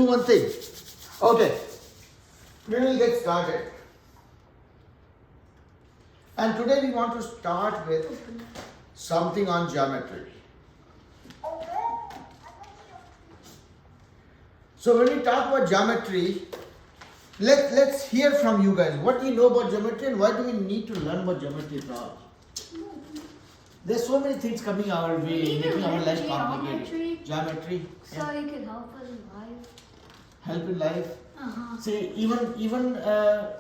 do one thing. Okay, we will get started. And today we want to start with something on geometry. So when we talk about geometry, let's hear from you guys. What do you know about geometry and why do we need to learn about geometry at all? There's so many things coming our way, making our life complicated. Geometry. So you can help us in life. Help in life. See, even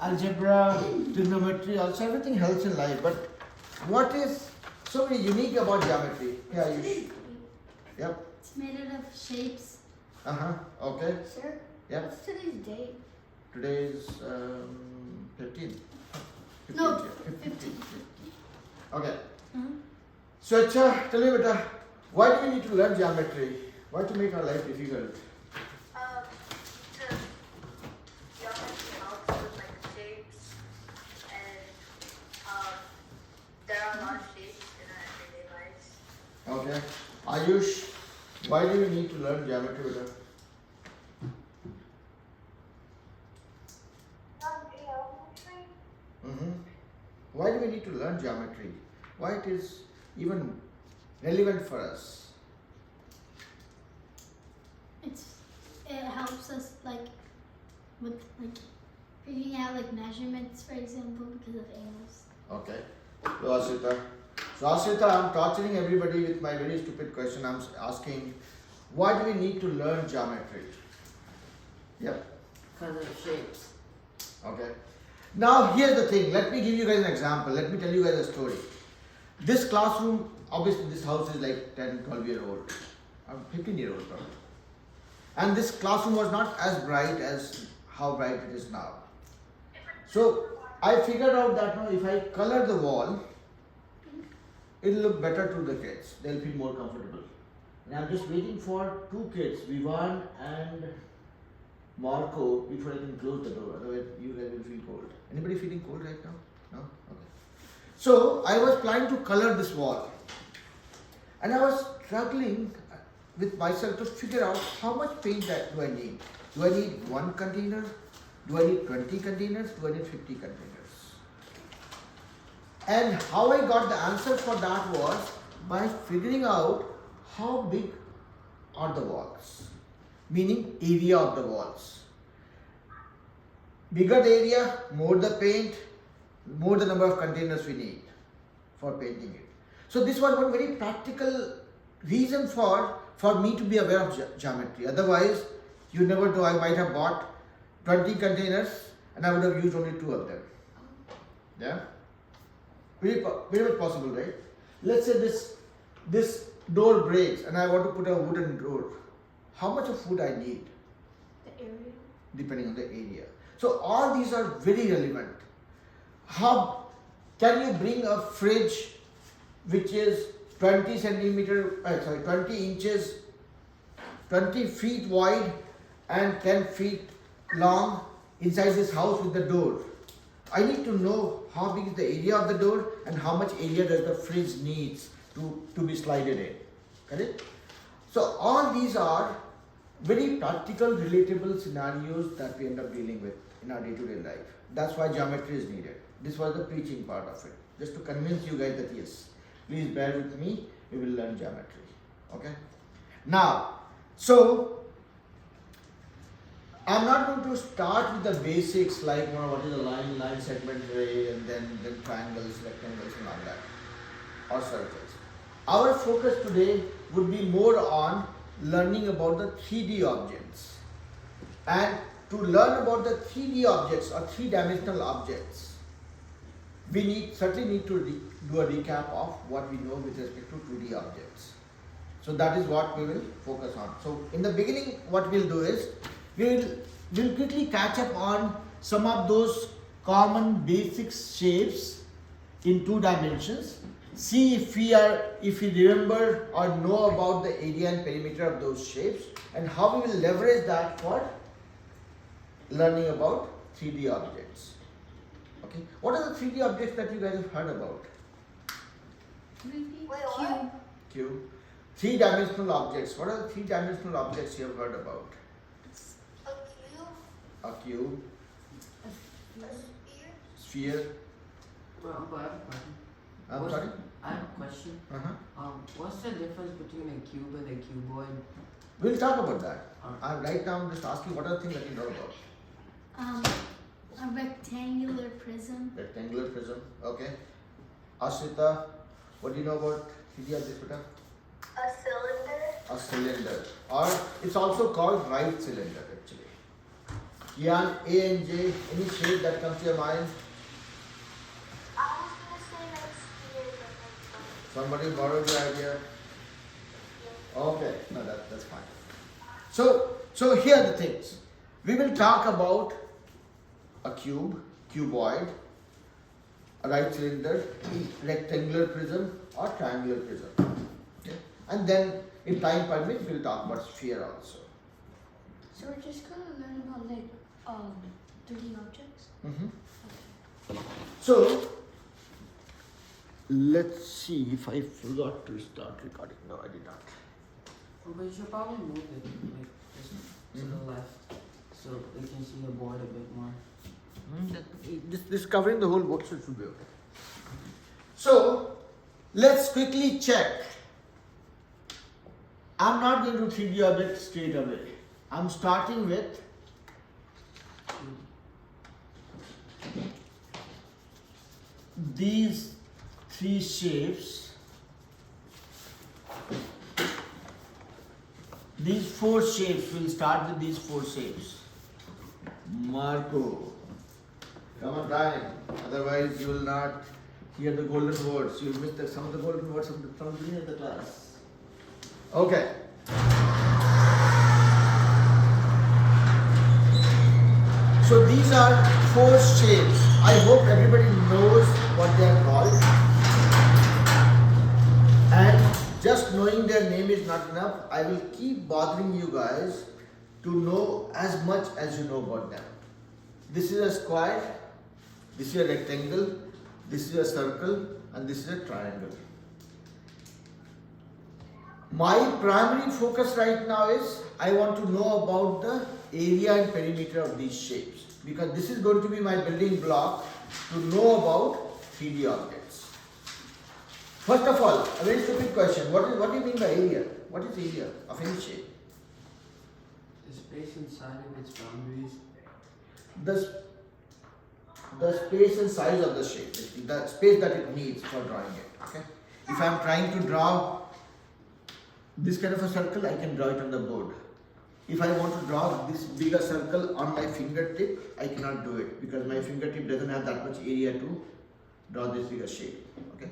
algebra, trigonometry, also everything helps in life. But what is so very unique about geometry? Yeah, you. Yep. It's made out of shapes. Okay. Sir? Yep. What's today's date? Today is 15. No, 15. Okay. Uh-huh. So, Acha, tell me, beta, why do we need to learn geometry? Why to make our life difficult? Geometry helps with like shapes, and there are a lot of shapes in our everyday lives. Okay. Ayush, why do we need to learn geometry, beta? Why do we need to learn geometry? Why it is even relevant for us? It helps us with figuring out measurements, for example, because of angles. Okay. So Asita, I'm torturing everybody with my very stupid question. I'm asking, why do we need to learn geometry? Yep. Because of shapes. Okay. Now here's the thing. Let me give you guys an example. Let me tell you guys a story. This classroom, obviously this house is like 10, 12-year-old. I'm 15-year-old probably. And this classroom was not as bright as how bright it is now. So I figured out that now if I color the wall, it'll look better to the kids. They'll feel more comfortable. And I'm just waiting for two kids, Vivan and Marco, before I can close the door. Otherwise you guys will feel cold. Anybody feeling cold right now? No? Okay. So I was planning to color this wall. And I was struggling with myself to figure out how much paint do I need. Do I need one container? Do I need 20 containers? Do I need 50 containers? And how I got the answer for that was by figuring out how big are the walls, meaning area of the walls. Bigger the area, more the paint, more the number of containers we need for painting it. So this was one very practical reason for me to be aware of geometry. Otherwise, you never know, I might have bought 20 containers and I would have used only 2 of them. Yeah? Very much possible, right? Let's say this door breaks and I want to put a wooden door. How much of wood I need? The area. Depending on the area. So all these are very relevant. How can you bring a fridge which is 20 inches, 20 feet wide and 10 feet long inside this house with the door? I need to know how big is the area of the door and how much area does the fridge needs to be slided in. Correct? So all these are very practical, relatable scenarios that we end up dealing with in our day-to-day life. That's why geometry is needed. This was the preaching part of it. Just to convince you guys that yes, please bear with me, we will learn geometry. Okay? Now, so I'm not going to start with the basics like what is a line segment ray and then triangles, rectangles and all that, or circles. Our focus today would be more on learning about the 3D objects. And to learn about the 3D objects or 3-dimensional objects, we certainly need to do a recap of what we know with respect to 2D objects. So that is what we will focus on. So in the beginning, what we'll do is we'll quickly catch up on some of those common basic shapes in 2 dimensions. See if we remember or know about the area and perimeter of those shapes and how we will leverage that for learning about 3D objects. Okay. What are the 3D objects that you guys have heard about? Cube. Cube. 3-dimensional objects. What are the 3-dimensional objects you have heard about? A cube, A sphere? sphere. Well, but I have a question. I'm What's- sorry? I have a question. Uh-huh. What's the difference between a cube and a cuboid? We'll talk about that. Alright. Right now I'm just asking what are the things that you know about? A rectangular prism. Rectangular prism, okay. Ashrita, what do you know about 3D objects, beta? A cylinder? A cylinder. Or it's also called right cylinder actually. Kian, A and J, any shape that comes to your mind? I was gonna say like sphere, but like Somebody borrowed your idea? Okay, no, that's fine. So here are the things. We will talk about a cube, cuboid, a right cylinder, rectangular prism or triangular prism. Okay? And then if time permits, we'll talk about sphere also. So we're just gonna learn about like 3D objects. So let's see if I forgot to start recording. No, I did not. But you should probably move it like just to the left so they can see the board a bit more. This covering the whole board, so it should be okay. So let's quickly check. I'm not going to 3D object straight away. I'm starting with these three shapes. These four shapes, we'll start with these four shapes. Marco, come on time, otherwise you will not hear the golden words. You'll miss some of the golden words from the beginning of the class. Okay. So these are four shapes. I hope everybody knows what they are called. And just knowing their name is not enough. I will keep bothering you guys to know as much as you know about them. This is a square, this is a rectangle, this is a circle, and this is a triangle. My primary focus right now is I want to know about the area and perimeter of these shapes, because this is going to be my building block to know about 3D objects. First of all, a very stupid question. What do you mean by area? What is area of any shape? The space inside of its boundaries. The space and size of the shape, the space that it needs for drawing it. Okay. If I am trying to draw this kind of a circle, I can draw it on the board. If I want to draw this bigger circle on my fingertip, I cannot do it because my fingertip doesn't have that much area to draw this bigger shape. Okay.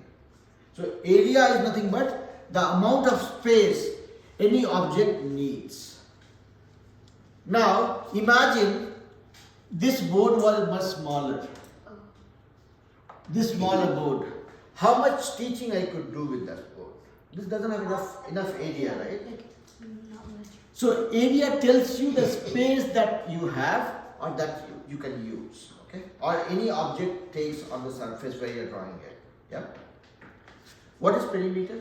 So area is nothing but the amount of space any object needs. Now imagine this board was much smaller. This smaller board. How much teaching I could do with that board? This doesn't have enough area, right? Like not much. So area tells you the space that you have or that you can use. Okay? Or any object takes on the surface where you're drawing it. Yeah? What is perimeter?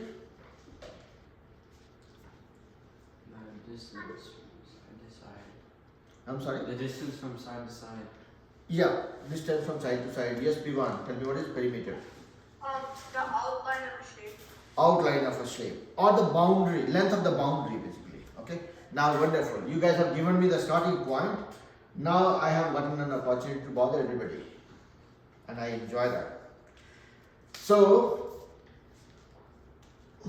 The distance side to side. I'm sorry? The distance from side to side. Yeah, distance from side to side. Yes, P1, tell me what is perimeter? The outline of a shape. Outline of a shape or the boundary, length of the boundary basically. Okay? Now wonderful. You guys have given me the starting point. Now I have gotten an opportunity to bother everybody. And I enjoy that. So,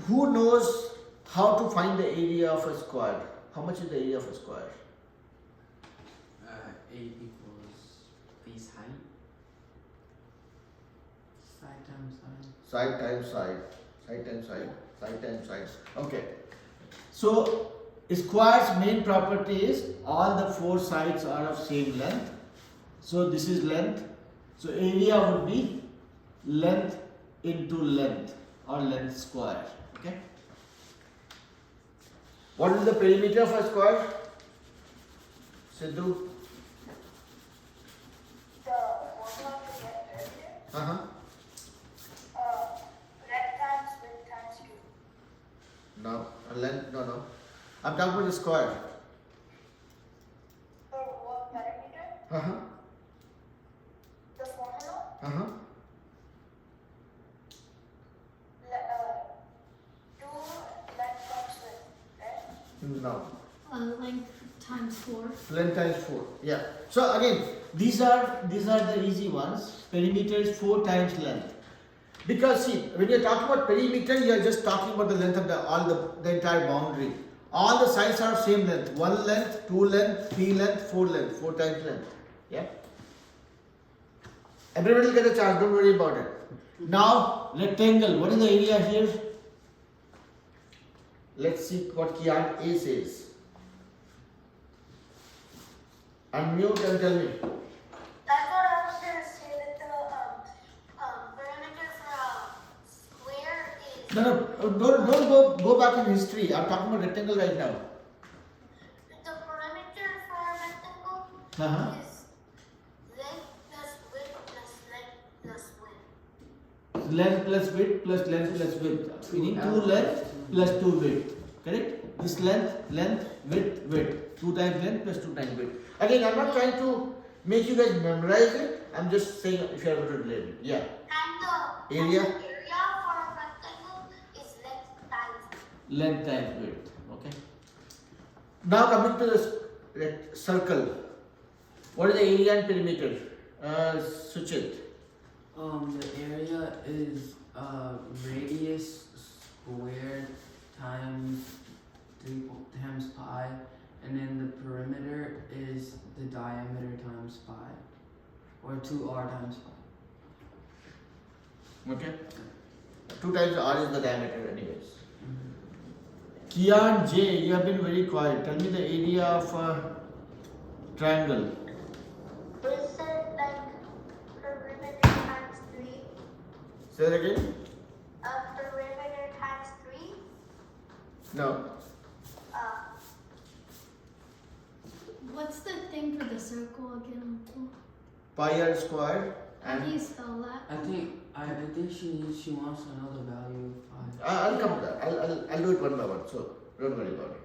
who knows how to find the area of a square? How much is the area of a square? A equals base height. Side times side. Side times side. Side times side. Side times side. Okay. So, a square's main property is all the four sides are of same length. So, this is length. So, area would be length into length or length square. Okay. What is the perimeter of a square? Sidhu? The formula to get earlier. Length times width times cube. No. Length? No. I'm talking about the square. For what perimeter? Uh-huh. The formula? Uh-huh. 2 length times width, right? No. Length times 4. Length times 4. Yeah. So again, these are the easy ones. Perimeter is 4 times length. Because see, when you're talking about perimeter, you're just talking about the length of the entire boundary. All the sides are same length. 1 length, 2 length, 3 length, 4 length, 4 times length. Yeah. Everybody will get a chance, don't worry about it. Now, rectangle. What is the area here? Let's see what Kian A says. Unmute and tell me. That's what I was going to say, that the perimeter for a square is... No, don't go back in history. I'm talking about rectangle right now. The perimeter for a rectangle Uh-huh. is length plus width plus length plus width. Length plus width plus length plus width. Meaning 2 length plus 2 width. Correct? This length, width. 2 times length plus 2 times width. Again, I'm not trying to make you guys memorize it. I'm just saying if you're able to relate it. Yeah. And the Area? area for a rectangle is length times width. Length times width. Okay. Now coming to the circle. What is the area and perimeter? Suchit. The area is radius squared times 3 times pi, and then the perimeter is the diameter times pi, or 2r times pi. Okay. 2 times r is the diameter anyways. Kian J, you have been very quiet. Tell me the area of a triangle. We said like perimeter times 3. Say that again. Perimeter times 3. No. What's the thing for the circle again, Uncle? Pi r squared How do you and spell that? I think she wants to know the value of pi. I'll come to that. I'll do it one by one. So don't worry about it.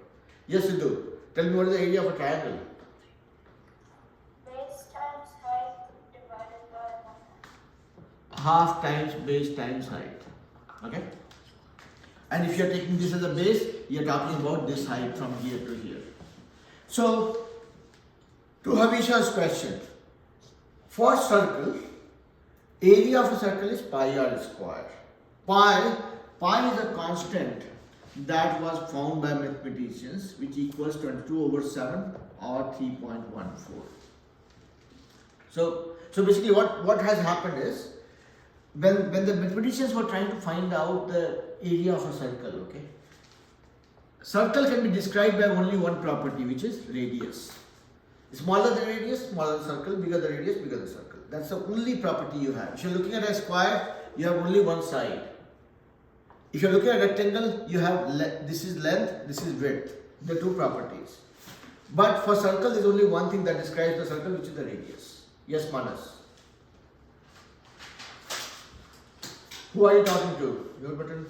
Yes, Sidhu. Tell me what is the area of a triangle. Base times height divided by 1. Half times base times height. Okay. And if you are taking this as a base, you are talking about this height from here to here. So, to Havisha's question, for circle, area of a circle is pi r square. Pi is a constant that was found by mathematicians, which equals 22/7 or 3.14. So basically what has happened is, when the mathematicians were trying to find out the area of a circle, okay, circle can be described by only one property, which is radius. Smaller the radius, smaller the circle, bigger the radius, bigger the circle. That's the only property you have. If you're looking at a square, you have only one side. If you're looking at a rectangle, you have this is length, this is width. The two properties. But for circle, there's only one thing that describes the circle, which is the radius. Yes, Manas. Who are you talking to? Your button.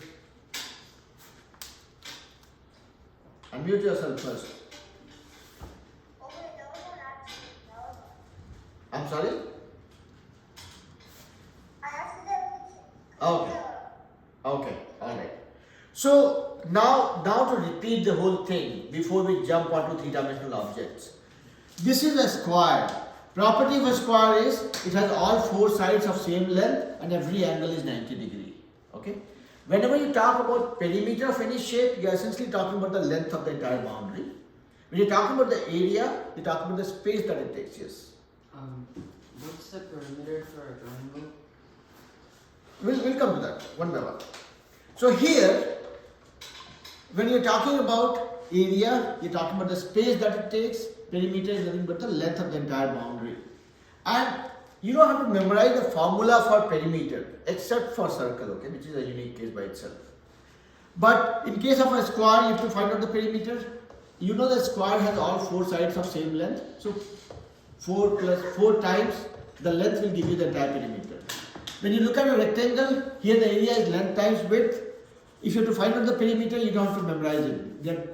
Unmute yourself first. Oh wait, that wasn't actually no. I'm sorry? I accidentally Okay. Okay. Alright. So now to repeat the whole thing before we jump onto three-dimensional objects. This is a square. Property of a square is it has all four sides of same length and every angle is 90 degree. Okay. Whenever you talk about perimeter of any shape, you are essentially talking about the length of the entire boundary. When you're talking about the area, you're talking about the space that it takes. Yes. What's the perimeter for a triangle? We'll come to that one by one. So here, when you're talking about area, you're talking about the space that it takes. Perimeter is nothing but the length of the entire boundary. And you don't have to memorize the formula for perimeter, except for circle, okay, which is a unique case by itself. But in case of a square, you have to find out the perimeter. You know the square has all four sides of same length. So 4 plus 4 times the length will give you the entire perimeter. When you look at a rectangle, here the area is length times width. If you have to find out the perimeter, you don't have to memorize it. The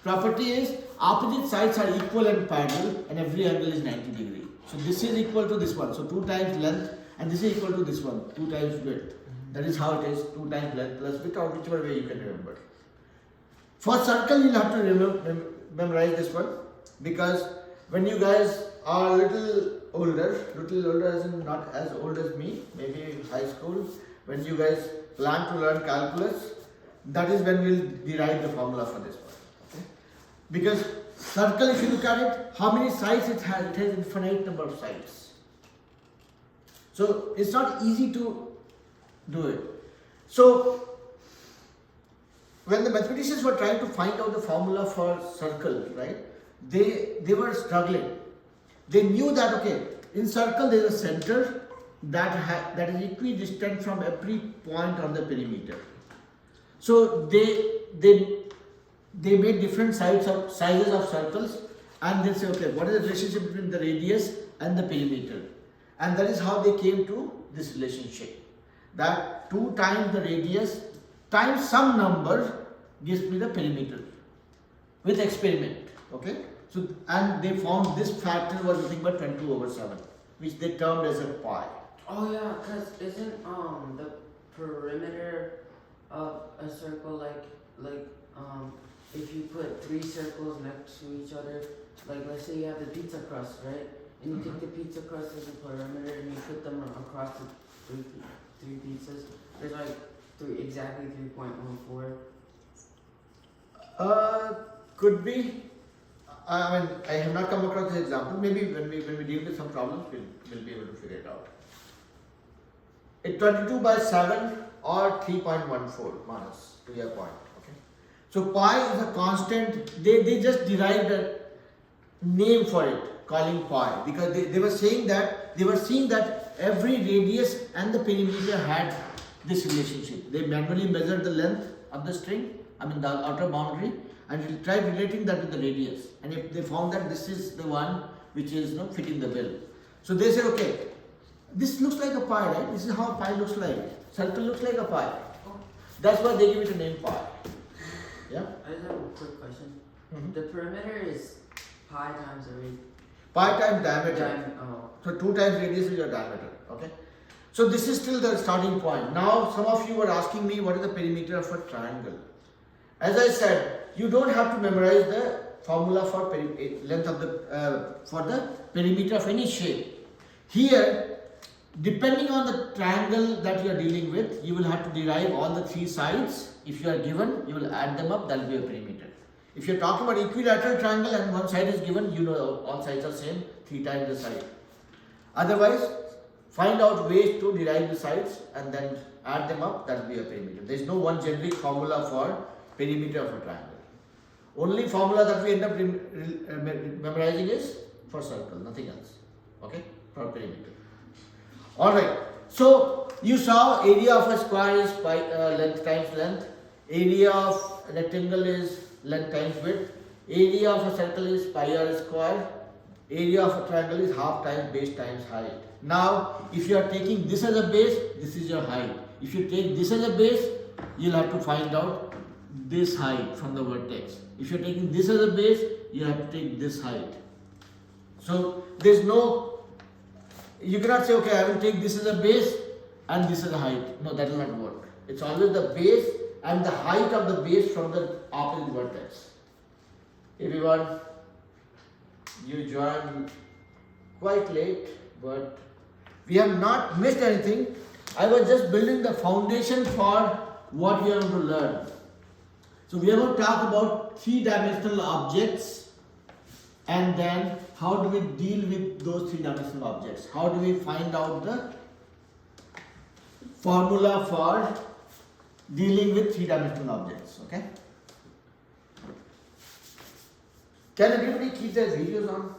property is opposite sides are equal and parallel and every angle is 90 degree. So this is equal to this one. So 2 times length, and this is equal to this one, 2 times width. That is how it is, 2 times length plus width, or whichever way you can remember. For circle, you'll have to memorize this one, because when you guys are little older as in not as old as me, maybe high school, when you guys plan to learn calculus, that is when we'll derive the formula for this one. Okay? Because circle, if you look at it, how many sides it has? It has infinite number of sides. So it's not easy to do it. So when the mathematicians were trying to find out the formula for circle, right, they were struggling. They knew that, okay, in circle there is a center that is equidistant from every point on the perimeter. So they made different sizes of circles, and they say, okay, what is the relationship between the radius and the perimeter? And that is how they came to this relationship, that 2 times the radius times some number gives me the perimeter with experiment. Okay, so and they found this factor was nothing but 22/7, which they termed as a pi. Oh yeah, cause isn't the perimeter of a circle like if you put 3 circles next to each other, like let's say you have the pizza crust, right? And you take the pizza crust as a perimeter and you put them across the three pizzas. There's like exactly 3.14. Could be. I mean, I have not come across this example. Maybe when we deal with some problems, we'll be able to figure it out. It's 22/7 or 3.14 minus, to your point. Okay. So pi is a constant. They just derived a name for it, calling pi, because they were saying that they were seeing that every radius and the perimeter had this relationship. They manually measured the length of the string, I mean the outer boundary, and tried relating that with the radius. And if they found that this is the one which is fitting the bill, so they said, okay, this looks like a pi, right? This is how a pi looks like. Circle looks like a pi. That's why they give it a name pi. Yeah. I just have a quick question. Mm-hmm. The perimeter is pi times the radius. Pi times diameter. So 2 times radius is your diameter. Okay. So this is still the starting point. Now some of you were asking me what is the perimeter of a triangle. As I said, you don't have to memorize the formula for length of the for the perimeter of any shape. Here, depending on the triangle that you are dealing with, you will have to derive all the 3 sides. If you are given, you will add them up. That will be a perimeter. If you are talking about equilateral triangle and one side is given, you know all sides are same, 3 times the side. Otherwise, find out ways to derive the sides and then add them up. That will be a perimeter. There is no one generic formula for perimeter of a triangle. Only formula that we end up memorizing is for circle, nothing else. Okay, for perimeter. All right. So you saw area of a square is length times length. Area of a rectangle is length times width. Area of a circle is pi r square. Area of a triangle is half times base times height. Now, if you are taking this as a base, this is your height. If you take this as a base, you'll have to find out this height from the vertex. If you are taking this as a base, you have to take this height. So there's no, you cannot say, okay, I will take this as a base and this as a height. No, that will not work. It's always the base and the height of the base from the opposite vertex. Everyone, you joined quite late, but we have not missed anything. I was just building the foundation for what we are going to learn. So we are going to talk about 3-dimensional objects, and then how do we deal with those 3-dimensional objects? How do we find out the formula for dealing with 3-dimensional objects? Okay. Can everybody keep their videos on?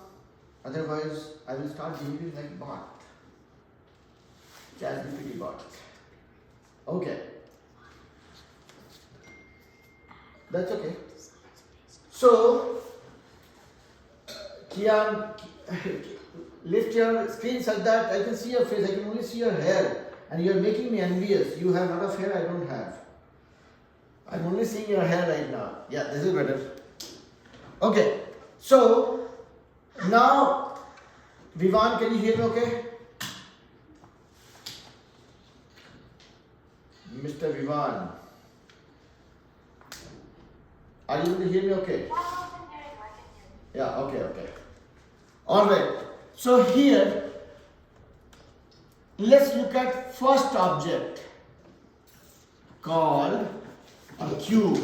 Otherwise, I will start behaving like bot. ChatGPT bot. Okay. That's okay. So, Kian, lift your screen so that I can see your face. I can only see your hair. And you are making me envious. You have a lot of hair I don't have. I'm only seeing your hair right now. Yeah, this is better. Okay. So, now Vivan, can you hear me okay? Mr. Vivan. Are you able to hear me okay? Yeah, okay. Alright. So here, let's look at first object called a cube.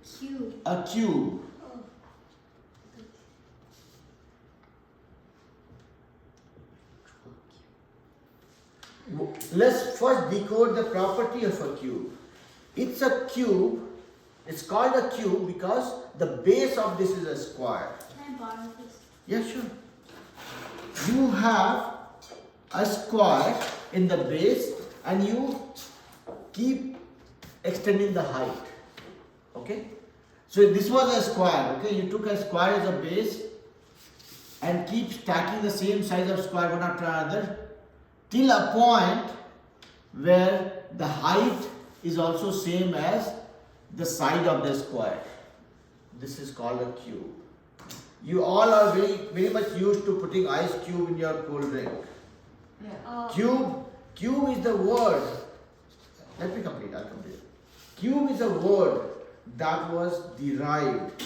A cube. A cube. Let's first decode the property of a cube. It's a cube. It's called a cube because the base of this is a square. Can I borrow this? Yeah, sure. You have a square in the base and you keep extending the height. Okay? So this was a square. Okay? You took a square as a base and keep stacking the same size of square one after another till a point where the height is also same as the side of the square. This is called a cube. You all are very much used to putting ice cube in your cold drink. Yeah. Cube is the word. Let me complete. I'll complete. Cube is a word that was derived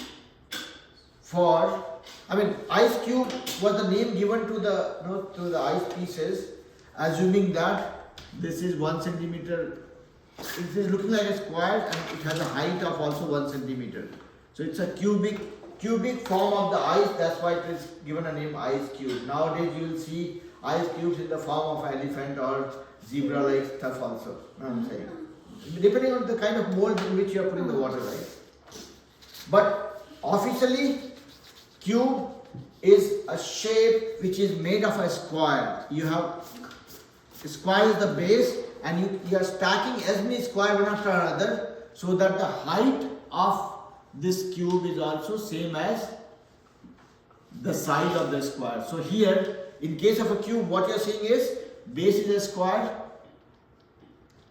for. I mean, ice cube was the name given to the ice pieces, assuming that this is 1 centimeter. It is looking like a square and it has a height of also 1 centimeter. So it's a cubic form of the ice. That's why it is given a name ice cube. Nowadays you will see ice cubes in the form of elephant or zebra-like stuff also. You know what I'm saying? Depending on the kind of mold in which you are putting the water, right? But officially, cube is a shape which is made of a square. You have square is the base and you are stacking as many square one after another so that the height of this cube is also same as the side of the square. So here, in case of a cube, what you are seeing is base is a square,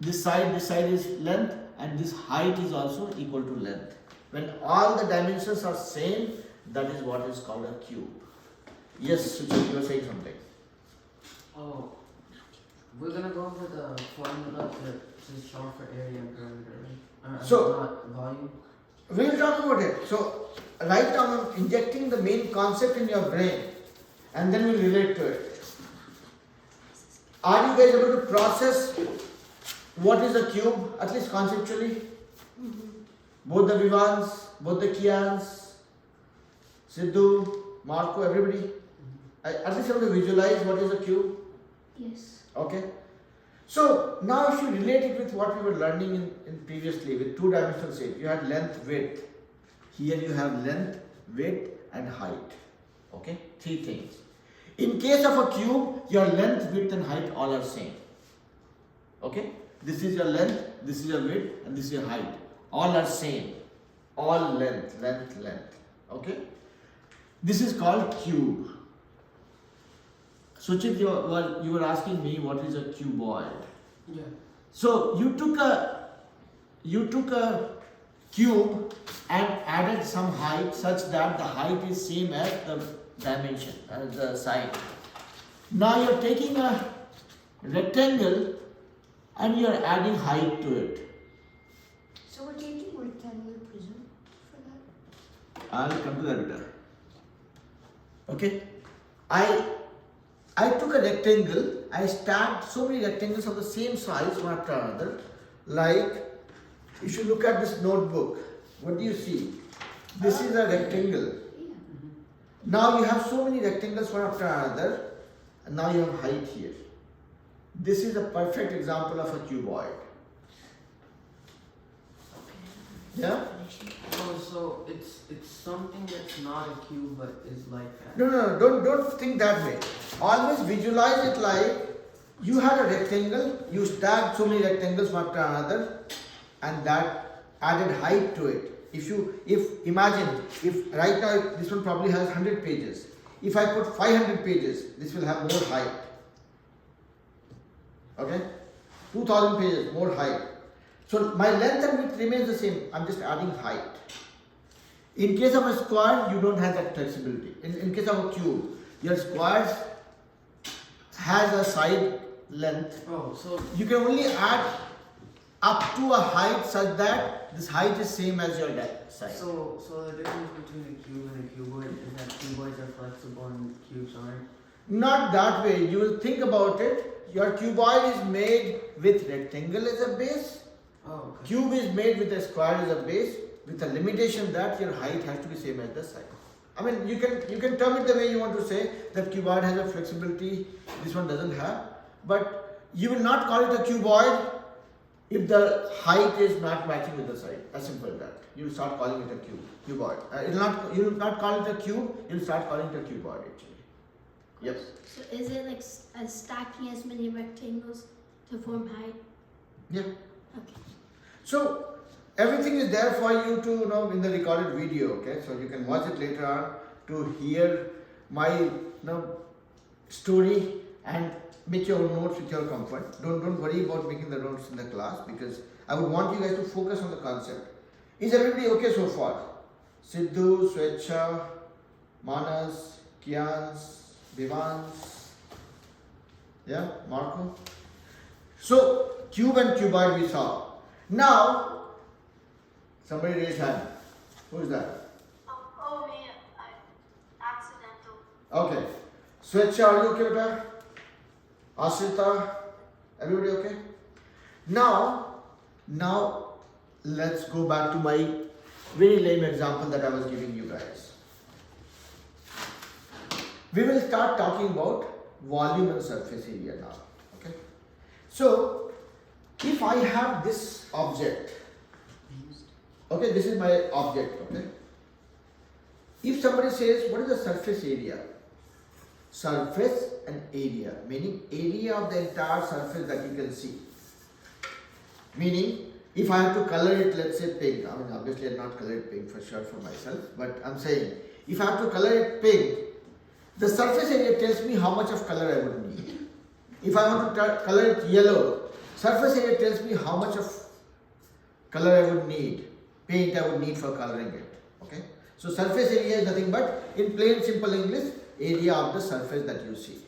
this side is length, and this height is also equal to length. When all the dimensions are same, that is what is called a cube. Yes, Suchit, you were saying something. Oh, we're gonna go over the formula to solve for area and perimeter, right? So- not volume. We will talk about it. So, right now I'm injecting the main concept in your brain and then we'll relate to it. Are you guys able to process what is a cube, at least conceptually? Both the Vivans, both the Kians, Sidhu, Marco, everybody? At least able to visualize what is a cube? Yes. Okay. So now if you relate it with what we were learning in previously with two-dimensional shape, you had length, width. Here you have length, width and height. Okay, 3 things. In case of a cube, your length, width and height all are same. Okay, this is your length, this is your width and this is your height. All are same. All length. Okay, this is called cube. Suchit, you were asking me what is a cuboid. Yeah. So you took a cube and added some height such that the height is same as the dimension, as the side. Now you are taking a rectangle and you are adding height to it. So we're taking rectangular prism for that? I'll come to that later. Okay, I took a rectangle, I stacked so many rectangles of the same size one after another. Like, you should look at this notebook. What do you see? This is a rectangle. Now you have so many rectangles one after another, and now you have height here. This is a perfect example of a cuboid. Yeah? Oh, so it's something that's not a cube but is like that. No, don't think that way. Always visualize it like you had a rectangle, you stacked so many rectangles one after another, and that added height to it. Imagine if right now this one probably has 100 pages. If I put 500 pages, this will have more height. Okay? 2000 pages, more height. So my length and width remains the same. I'm just adding height. In case of a square, you don't have that flexibility. In case of a cube, Your square has a side length. Oh, so You can only add up to a height such that this height is same as your side. so the difference between a cube and a cuboid is that cuboids are flexible and cubes aren't. Not that way. You will think about it. Your cuboid is made with rectangle as a base. Oh, okay. Cube is made with a square as a base, with the limitation that your height has to be same as the side. I mean, you can term it the way you want to say that cuboid has a flexibility. This one doesn't have. But you will not call it a cuboid if the height is not matching with the side. As simple as that. You will start calling it a cuboid. You will not call it a cube. You will start calling it a cuboid actually. Yes. So is it like stacking as many rectangles to form height? Yeah. Okay. So everything is there for you to know in the recorded video. Okay. So you can watch it later on to hear my story and make your own notes with your comfort. Don't worry about making the notes in the class because I would want you guys to focus on the concept. Is everybody okay so far? Siddhu, Swechha, Manas, Kians, Vivans, yeah, Marco. So cube and cuboid we saw. Now somebody raise hand. Who is that? Oh, me. Accidental. Okay. Swechha, are you okay with that? Ashrita, everybody okay? Now let's go back to my very lame example that I was giving you guys. We will start talking about volume and surface area now. Okay. So if I have this object, okay, this is my object. Okay. If somebody says, what is the surface area? Surface and area, meaning area of the entire surface that you can see. Meaning, if I have to color it, let's say pink, I mean obviously I'll not color it pink for sure for myself, but I'm saying, if I have to color it pink, the surface area tells me how much of color I would need. If I want to color it yellow, surface area tells me how much of color I would need, paint I would need for coloring it. Okay? So surface area is nothing but, in plain simple English, area of the surface that you see.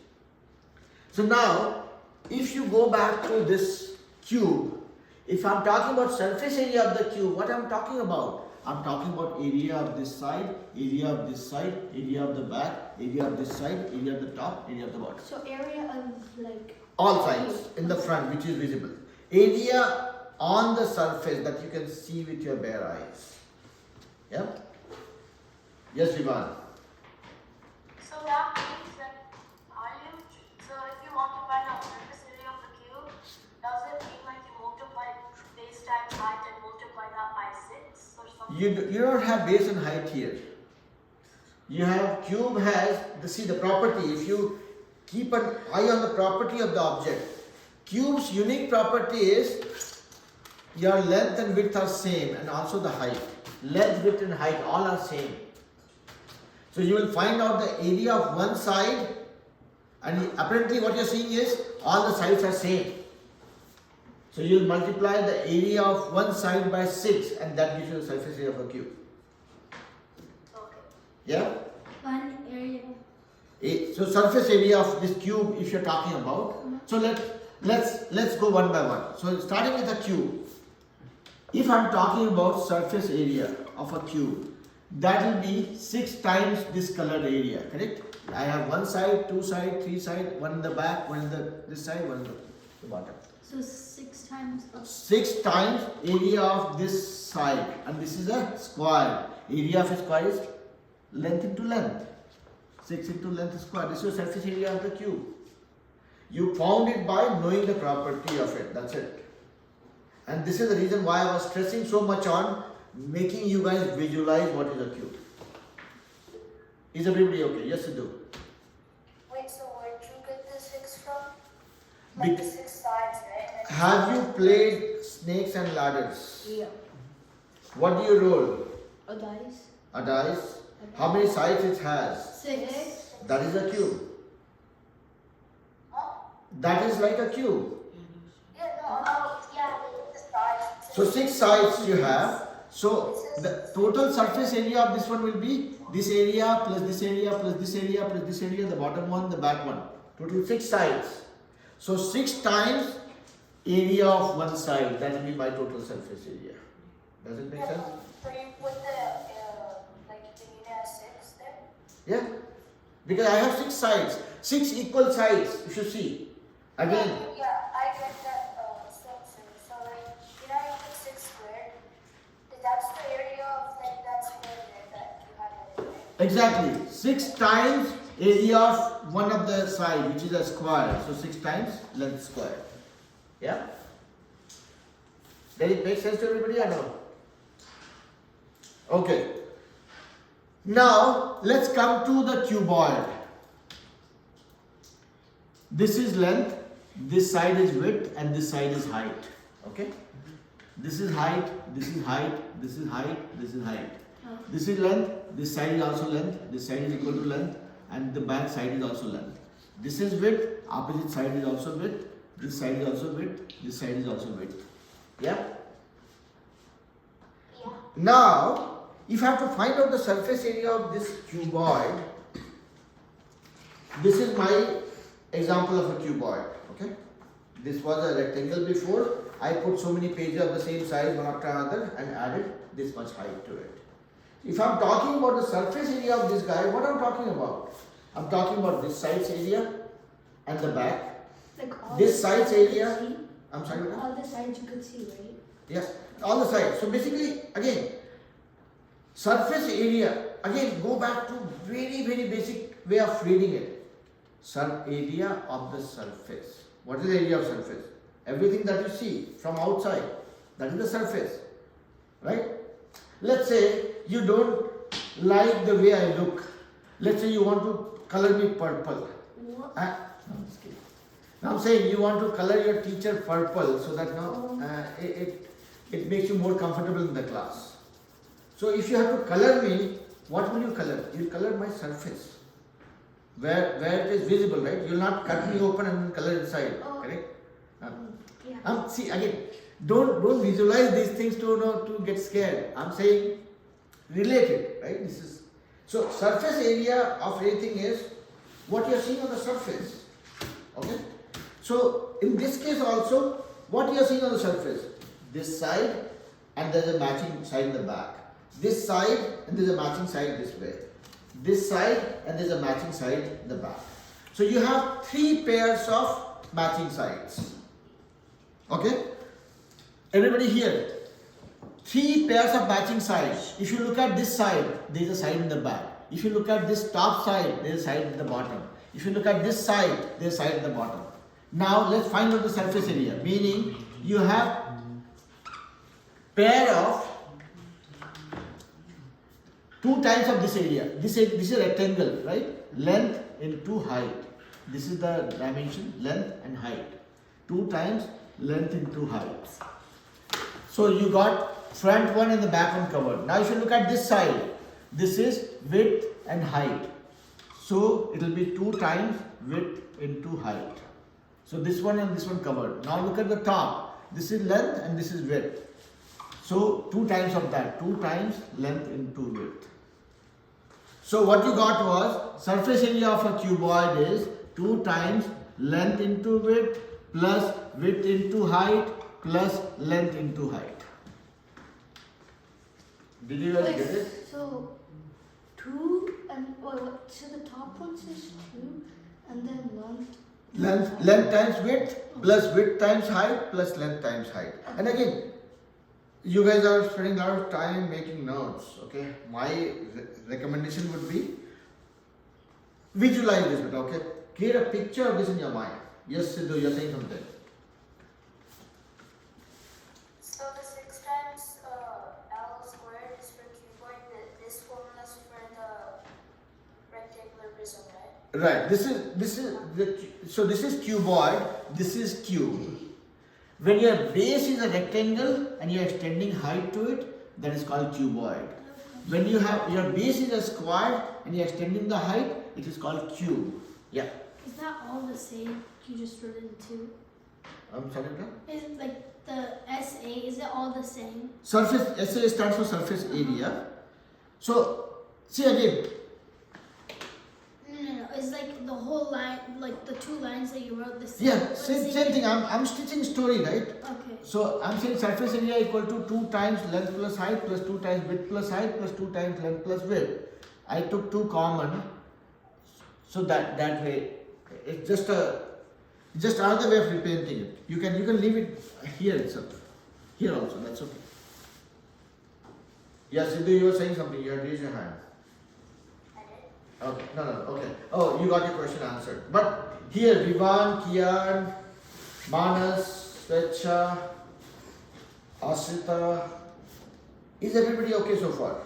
So now, if you go back to this cube, if I'm talking about surface area of the cube, what I'm talking about? I'm talking about area of this side, area of this side, area of the back, area of this side, area of the top, area of the bottom. So area of like All sides in the front which is visible. Area on the surface that you can see with your bare eyes. Yeah? Yes, Vivan. So that means that so if you want to find out surface area of the cube, does it mean like you multiply base times height and multiply that by 6 or something? You don't have base and height here. You have cube has the property. If you keep an eye on the property of the object, cube's unique property is your length and width are same and also the height. Length, width and height all are same. So you will find out the area of one side and apparently what you are seeing is all the sides are same. So you will multiply the area of one side by 6 and that gives you the surface area of a cube. Okay. Yeah? One area. So surface area of this cube if you're talking about. So let's go one by one. So starting with the cube. If I'm talking about surface area of a cube, that will be 6 times this colored area, correct? I have one side, two side, three side, one in the back, one in this side, one in the bottom. So 6 times. 6 times area of this side, and this is a square. Area of a square is length into length. 6 into length square. This is the surface area of the cube. You found it by knowing the property of it. That's it. And this is the reason why I was stressing so much on making you guys visualize what is a cube. Is everybody okay? Yes, Sidhu. Wait, so where'd you get the 6 from? Like the 6 sides, right? Have you played snakes and ladders? yeah, What do you roll? a dice. A dice. How many sides it has? 6. That is a cube. Huh? That is like a cube. Yeah, no, yeah, the sides. So 6 sides you have. So the total surface area of this one will be this area plus this area plus this area plus this area, the bottom one, the back one. Total 6 sides. So 6 times area of one side, that will be my total surface area. Does it make sense? So you put the you need 6 there? Yeah. Because I have 6 sides, 6 equal sides, you should see. Again, Yeah, I get that. So you put 6 squared. That's the area of that square there that you have it, right? exactly, 6 times area of one of the side, which is a square. So 6 times length square. Yeah? Does it make sense to everybody or no? Okay. Now let's come to the cuboid. This is length, this side is width, and this side is height. Okay? This is height, this is height, this is height, this is height. This is length, this side is also length, this side is equal to length, and the back side is also length. This is width, opposite side is also width, this side is also width, this side is also width. Yeah? Yeah. Now, if you have to find out the surface area of this cuboid, this is my example of a cuboid. Okay? This was a rectangle before. I put so many pages of the same size one after another and added this much height to it. If I'm talking about the surface area of this guy, what I'm talking about? I'm talking about this side's area and the back. Like all This the side's sides you could area. see? I'm sorry, what? All the sides you could see, right? Yes, all the sides. So basically, again, surface area, again, go back to very, very basic way of reading it. Area of the surface. What is the area of surface? Everything that you see from outside, that is the surface, right? Let's say you don't like the way I look. Let's say you want to color me purple. What? No, I'm just kidding. Now I'm saying you want to color your teacher purple so that now it makes you more comfortable in the class. So if you have to color me, what will you color? You color my surface. Where it is visible, right? You will not cut me open and then color inside, correct? Yeah. See again, don't visualize these things to get scared. I'm saying related, right? This is so surface area of anything is what you are seeing on the surface. Okay? So in this case also, what you are seeing on the surface? This side and there's a matching side in the back. This side and there's a matching side this way. This side and there's a matching side in the back. So you have 3 pairs of matching sides. Okay? Everybody here. 3 pairs of matching sides. If you look at this side, there is a side in the back. If you look at this top side, there is a side in the bottom. If you look at this side, there is a side in the bottom. Now let's find out the surface area. Meaning you have pair of 2 times of this area. This is a rectangle, right? Length into height. This is the dimension, length and height. 2 times length into height. So you got front one and the back one covered. Now if you look at this side, this is width and height. So it will be 2 times width into height. So this one and this one covered. Now look at the top. This is length and this is width. So 2 times of that. 2 times length into width. So what you got was surface area of a cuboid is 2 times length into width plus width into height plus length into height. Did you guys Wait, get it? so 2 and so the top one says 2 and then Length times width plus width times height plus length times height. And again, you guys are spending a lot of time making notes. Okay, my recommendation would be visualize this bit. Okay, create a picture of this in your mind. Yes, Sidhu, you're saying something. So the 6 times L squared is for cuboid. This formula is for the rectangular prism, right? Right. This is cuboid. This is cube. When your base is a rectangle and you are extending height to it, that is called cuboid. When you have your base is a square and you are extending the height, it is called cube. Yeah. Is that all the same? You just wrote it in 2? I'm sorry, what? Is it like the SA? Is it all the same? Surface, SA stands for surface area. So, see again, No. It's like the whole line, like the two lines that you wrote. The same. yeah, let's same say- thing. I'm stitching story, right? Okay. So I'm saying surface area equal to 2 times length plus height plus 2 times width plus height plus 2 times length plus width. I took 2 common, so that way it's just another way of repainting it. You can leave it here itself, here also. That's okay. Yes, Sidhu, you were saying something. You had raised your hand. I did. Okay, no, okay. Oh, you got your question answered. But here, Vivan, Kian, Manas, Svecha, Asita, is everybody okay so far?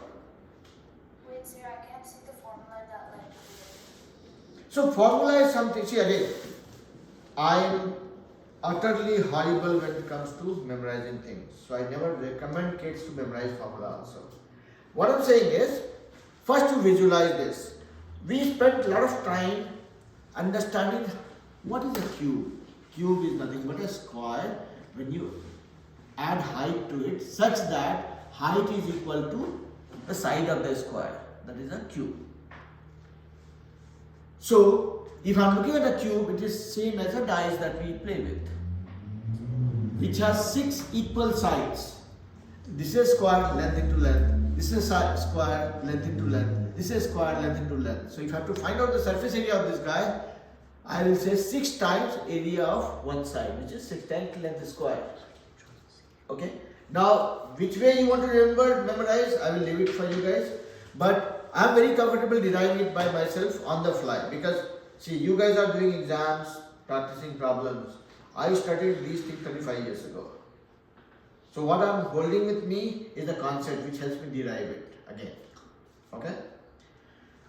Wait, sir, I can't see the formula that led to it. So formula is something, see again, I am utterly horrible when it comes to memorizing things. So I never recommend kids to memorize formula also. What I'm saying is, first to visualize this. We spent a lot of time understanding what is a cube. Cube is nothing but a square when you add height to it such that height is equal to the side of the square. That is a cube. So, if I'm looking at a cube, it is same as a dice that we play with, which has 6 equal sides. This is square length into length. This is square length into length. This is square length into length. So if I have to find out the surface area of this guy, I will say 6 times area of one side, which is 6 times length square. Okay. Now, which way you want to memorize, I will leave it for you guys. But I am very comfortable deriving it by myself on the fly because see, you guys are doing exams, practicing problems. I studied these things 35 years ago. So what I am holding with me is the concept which helps me derive it again. Okay?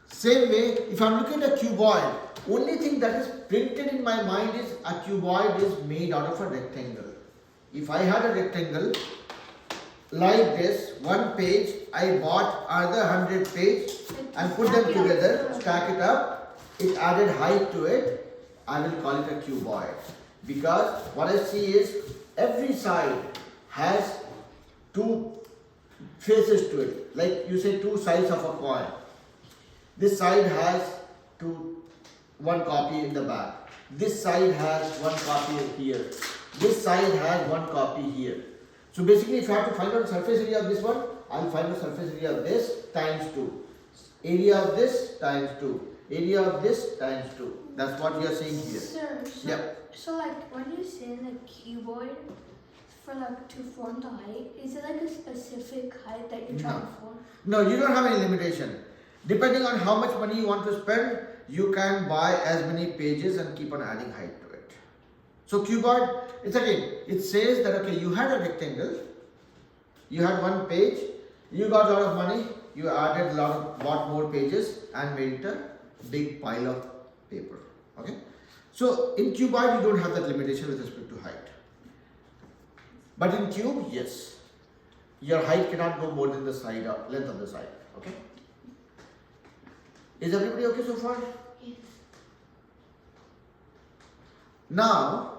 Same way, if I am looking at a cuboid, only thing that is printed in my mind is a cuboid is made out of a rectangle. If I had a rectangle like this, one page, I bought another 100 page and put them together, stack it up, it added height to it, I will call it a cuboid. Because what I see is every side has 2 faces to it. Like you say 2 sides of a coin. This side has one copy in the back. This side has one copy here. This side has one copy here. So basically if I have to find out the surface area of this one, I will find the surface area of this times 2. Area of this times 2. Area of this times 2. That's what you are saying here. Sir, Yep. so like when you say like cuboid for like to form the height, is it like a specific height that you're trying to form? No, you don't have any limitation. Depending on how much money you want to spend, you can buy as many pages and keep on adding height to it. So cuboid, it says that okay, you had a rectangle, you had one page, you got a lot of money, you added bought more pages and made it a big pile of paper. Okay? So in cuboid you don't have that limitation with respect to height. But in cube, yes. Your height cannot go more than the length of the side. Okay? Is everybody okay so far? Yes. Now,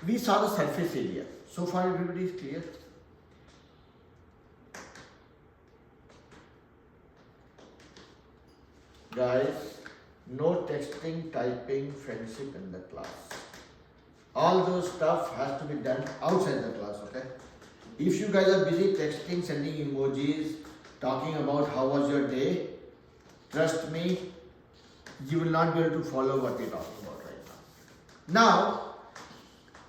we saw the surface area. So far everybody is clear? Guys, no texting, typing, friendship in the class. All those stuff has to be done outside the class, okay? If you guys are busy texting, sending emojis, talking about how was your day, trust me, you will not be able to follow what we're talking about right now. Now,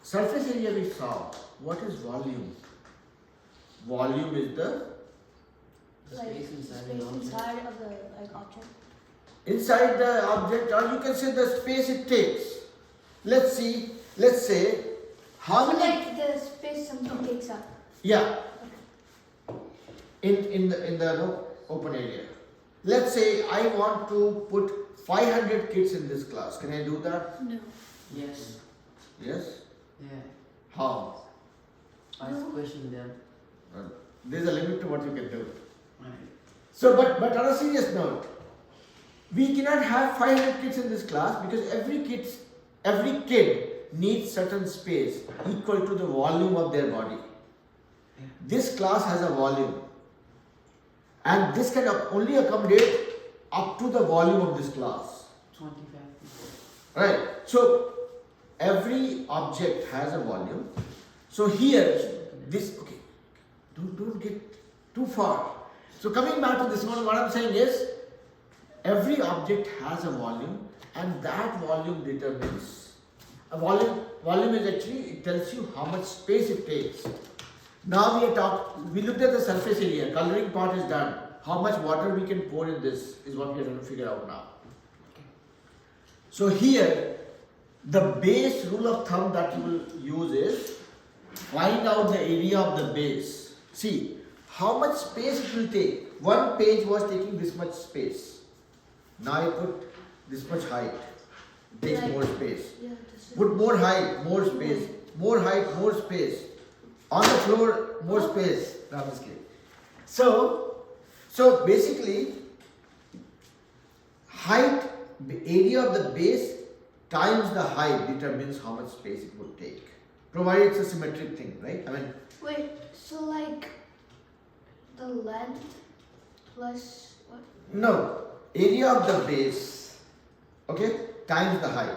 surface area we saw. What is volume? Volume is the Like Space inside space an object. inside of the like object. inside the object, or you can say the space it takes. Let's say how So many, like the space something takes up. yeah, in the open area. Let's say I want to put 500 kids in this class. Can I do that? No. Yes. Yes. Yeah. How? By squishing them. There's a limit to what you can do. Right. So, but on a serious note, we cannot have 500 kids in this class because every kid every kid needs certain space equal to the volume of their body. This class has a volume, and this can only accommodate up to the volume of this class. 25 people. Right? So every object has a volume. So here, this, okay, don't get too far. So coming back to this one, what I'm saying is, every object has a volume, and that volume determines, a volume is actually, it tells you how much space it takes. Now we looked at the surface area, coloring part is done. How much water we can pour in this is what we are going to figure out now. So here, the base rule of thumb that you will use is, find out the area of the base. See, how much space it will take. One page was taking this much space. Now I put this much height. It takes more space. Yeah, Put more height, more space. More height, more space. On the floor, more space. No, I'm just kidding. So basically, height, area of the base times the height determines how much space it would take. Provided it's a symmetric thing, right? I mean, wait, so like the length plus what? no, area of the base, okay, times the height.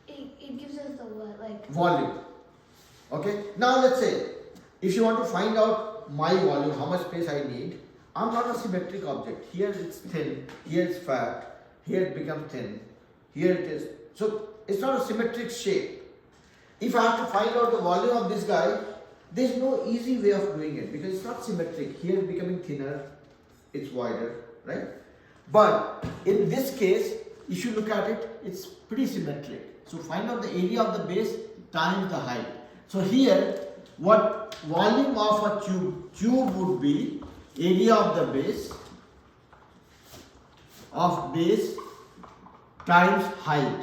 It gives us the what, like Volume. Okay, now let's say if you want to find out my volume, how much space I need, I'm not a symmetric object. Here it's thin, here it's fat, here it becomes thin, here it is. So it's not a symmetric shape. If I have to find out the volume of this guy, there's no easy way of doing it because it's not symmetric. Here it's becoming thinner, it's wider, right? But in this case, if you look at it, it's pretty symmetric. So find out the area of the base times the height. So here, what volume of a cube would be area of the base times height.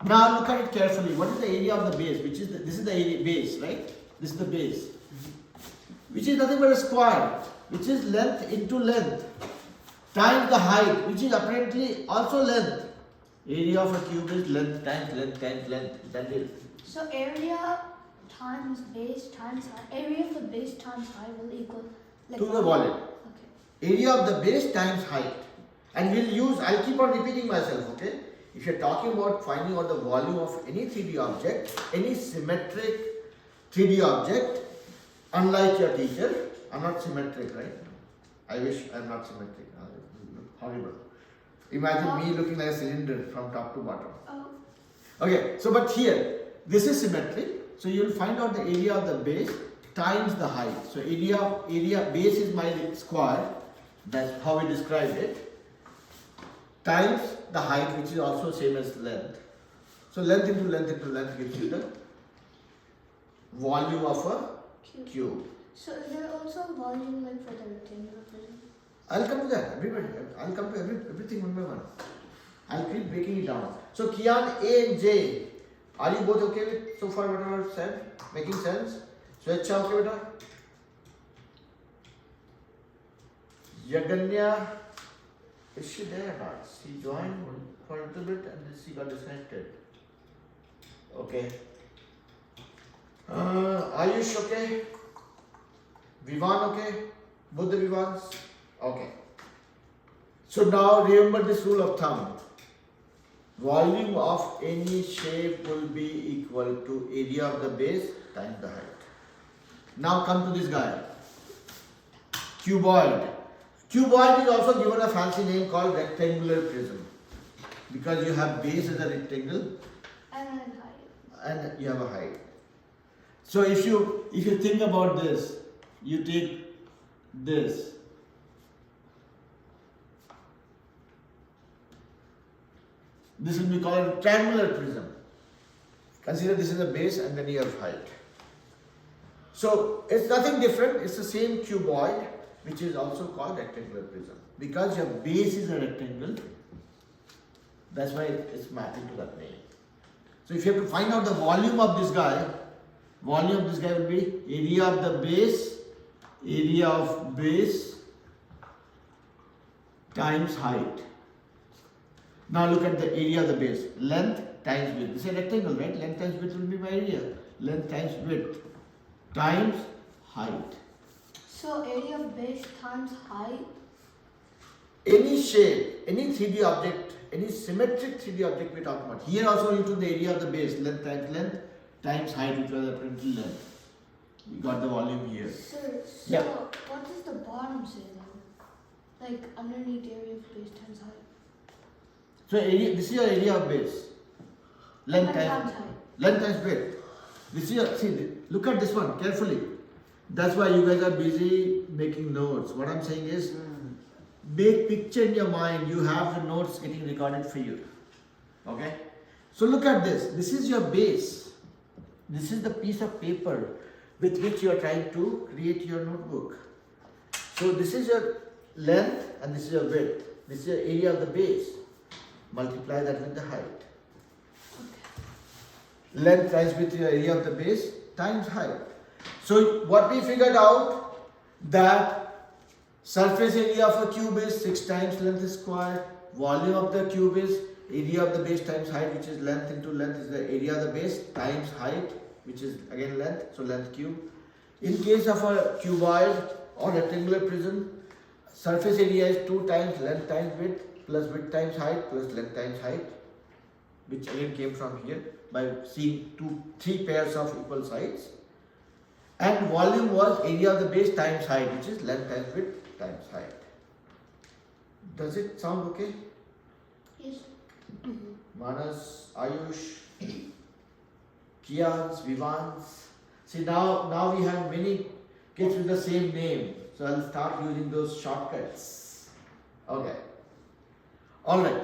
Now look at it carefully. What is the area of the base? This is the area base, right? This is the base, which is nothing but a square, which is length into length times the height, which is apparently also length. Area of a cube is length times length times length. That is. so area times base times height. Area of the base times height will equal like To the volume. Okay. Area of the base times height. And we'll use, I'll keep on repeating myself, okay? If you're talking about finding out the volume of any 3D object, any symmetric 3D object, unlike your teacher, I'm not symmetric, right? I wish I'm not symmetric. Horrible. Imagine me looking like a cylinder from top to bottom. Oh, Okay, so but here, this is symmetric. So you'll find out the area of the base times the height. So area base is my square. That's how we describe it. Times the height, which is also same as length. So length into length into length gives you the volume of a cube. so is there also a volume like for the rectangular prism? I'll come to that, everybody. I'll come to everything one by one. I'll keep breaking it down. So Kian, A and J, are you both okay with so far whatever I've said? Making sense? Swechha okay beta? Yaganya, is she there or not? She joined for a little bit and then she got disconnected. Okay. Ayush okay? Vivan okay? Both the Vivans? Okay. So now remember this rule of thumb. Volume of any shape will be equal to area of the base times the height. Now come to this guy. Cuboid. Cuboid is also given a fancy name called rectangular prism. Because you have base as a rectangle And then height. and you have a height. So if you think about this, you take this. This will be called a triangular prism. Consider this is a base and then you have height. So it's nothing different, it's the same cuboid which is also called rectangular prism. Because your base is a rectangle, that's why it's mapping to that name. So if you have to find out the volume of this guy will be area of the base times height. Now look at the area of the base. Length times width. This is a rectangle, right? Length times width will be my area. Length times width times height. So area of base times height. Any shape, any 3D object, any symmetric 3D object we're talking about. Here also you took the area of the base. Length times height, which was the apparently length. We got the volume here. Sir, so Yeah. what does the bottom say then? Like underneath area of base times height. So area, this is your area of base. Length times height. length times width. This is your, see, look at this one carefully. That's why you guys are busy making notes. What I'm saying is, make picture in your mind. You have the notes getting recorded for you. Okay? So look at this. This is your base. This is the piece of paper with which you are trying to create your notebook. So this is your length and this is your width. This is your area of the base. Multiply that with the height. Length times with your area of the base times height. So what we figured out, that surface area of a cube is 6 times length squared. Volume of the cube is area of the base times height, which is length into length is the area of the base times height, which is again length, so length cube. In case of a cuboid or rectangular prism, surface area is 2 times length times width plus width times height plus length times height, which again came from here by seeing 3 pairs of equal sides. And volume was area of the base times height, which is length times width times height. Does it sound okay? Yes. Manas, Ayush, Kians, Vivans. See, now we have many kids with the same name. So I'll start using those shortcuts. Okay. Alright.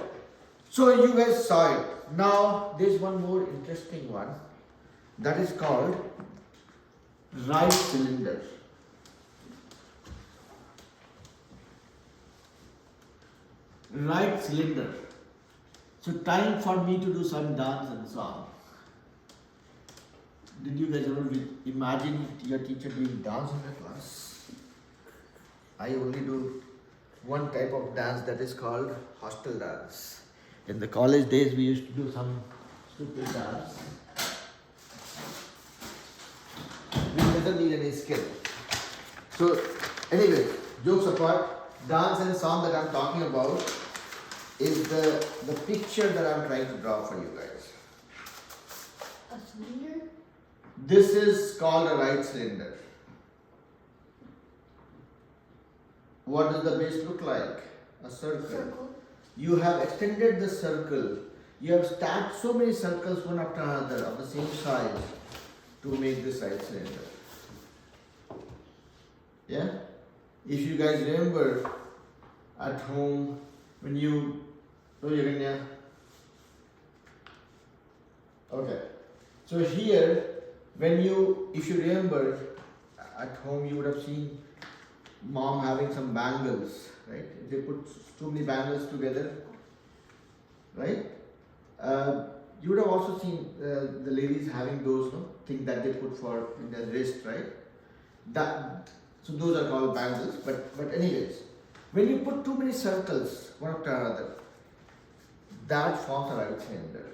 So you guys saw it. Now there's one more interesting one. That is called right cylinder. Right cylinder. So time for me to do some dance and song. Did you guys ever imagine your teacher doing dance in the class? I only do one type of dance, that is called hostel dance. In the college days we used to do some stupid dance. We doesn't need any skill. So anyway, jokes apart, dance and song that I'm talking about is the picture that I'm trying to draw for you guys. A cylinder? This is called a right cylinder. What does the base look like? A circle. Circle. You have extended the circle. You have stacked so many circles one after another of the same size to make this right cylinder. Yeah? If you guys remember at home when you, oh Yaganya. Okay. So here, if you remember at home, you would have seen mom having some bangles, right? They put too many bangles together, right? You would have also seen the ladies having those things that they put for in their wrist, right? So those are called bangles. But anyways, when you put too many circles one after another, that forms a right cylinder.